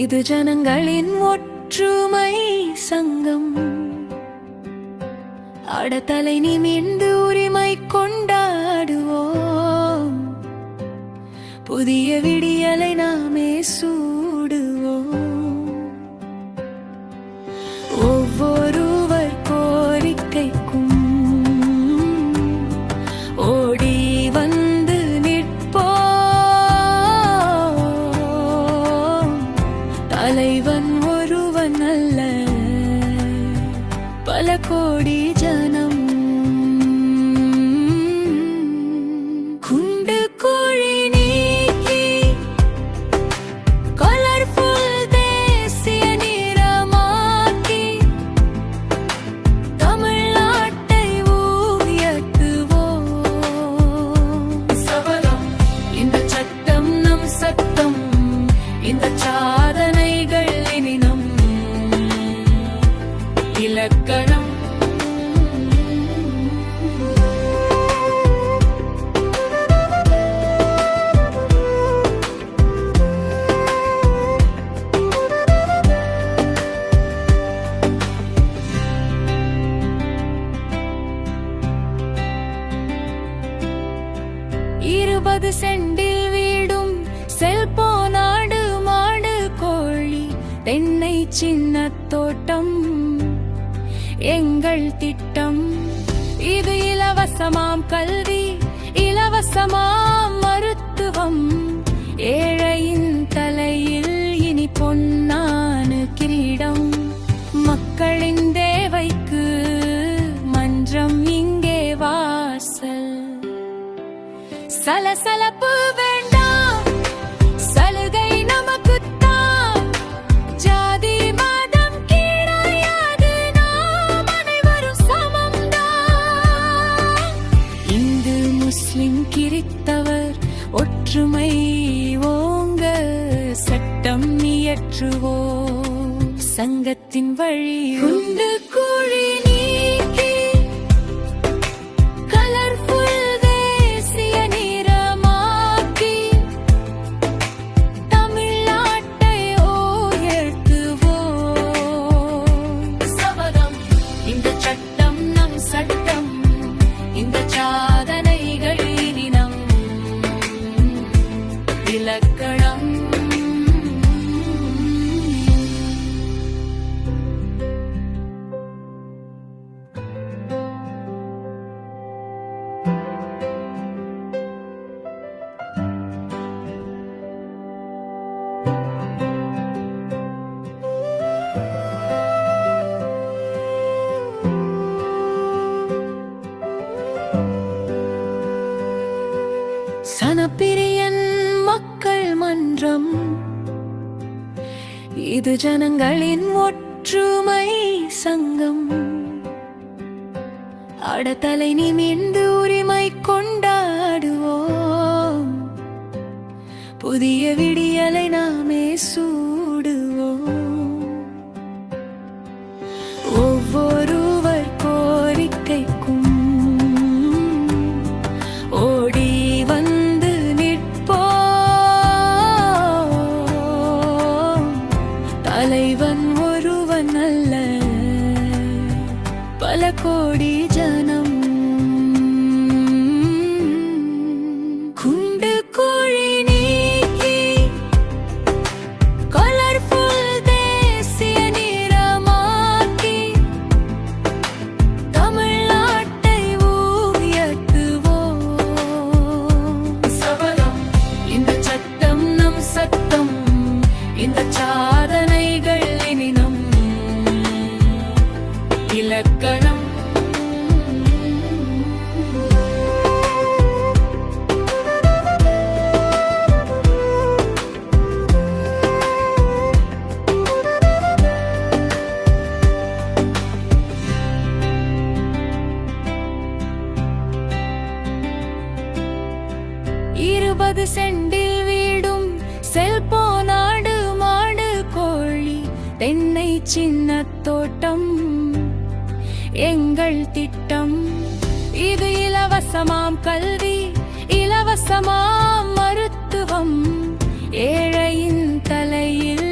இது ஜனங்களின் ஒற்றுமை சங்கம். அடத்தலை நிமிர்ந்து உரிமை கொண்டாடுவோம். புதிய விடியலை நாமே சூடுவோம். ஒவ்வொருவர் கோரிக்கைக்கும் ஓடி வந்து நிற்போம். தலைவன் ஒருவன் அல்ல, பல கோடி ஜனம். குண்டு குழி நீக்கி கலர்ஃபுல் தேசிய நிறமாக்கி தமிழ்நாட்டை உயர்த்துவோம். சபதம், இந்த சட்டம் நம் சட்டம், இந்த சாதனைகள் இனி நம் இலக்கணம். இருபது சென்டில் வீடும் செல்போன், ஆடு மாடு கோழி, தென்னை சின்ன தோட்டம் எங்கள் திட்டம். இது இலவசமாம் கல்வி, இலவசமாம் மருத்துவம். ஏழையின் தலையில் இனி பொன்னான கிரீடம். மக்களின் தேவைக்கு மன்றம் இங்கே வாசல். சலசலப்பு வேண்டாம், சலுகை நமக்குத்தான். ஜாதி மதம் கிடையாது, நாம் அனைவரும் சமம்தான். இந்து முஸ்லிம் கிறித்தவர் ஒற்றுமை ஓங்க சட்டம் இயற்றுவோம். சங்கத்தின் வழி குண்டு குழி நீக்கி கலர்ஃபுல் தேசிய நிறமாக்கி தமிழ்நாட்டை உயர்த்துவோம். சபதம், இந்த சட்டம் நம் சட்டம், இந்த சாதனைகள் இனி நம் இலக்கணம். சனப்பிரியன் மக்கள் மன்றம், இது ஜனங்களின் ஒற்றுமை சங்கம். அடத்தலை நிமிர்ந்து உரிமை கொண்டாடுவோம். புதிய விடியலை நாமே சூடுவோம். ஒவ்வொருவர் கோரிக்கைக்கும் ஓடி வந்து நிற்போம். தலைவன் ஒருவன் அல்ல, பல கோடி ஜனம். குண்டு குழி நீக்கி கலர்ஃபுல் தேசிய நிறமாக்கி தமிழ்நாட்டை உயர்த்துவோம். சபதம், இந்த சட்டம் நம் சட்டம், இந்த சாதனைகள் இனி நம் இலக்கணம். இருபது சென்டில் வீடும் செல்போன், ஆடு மாடு கோழி, தென்னை சின்ன தோட்டம் எங்கள் திட்டம். இது இலவசமாம் கல்வி, இலவசமாம் மருத்துவம். ஏழையின் தலையில்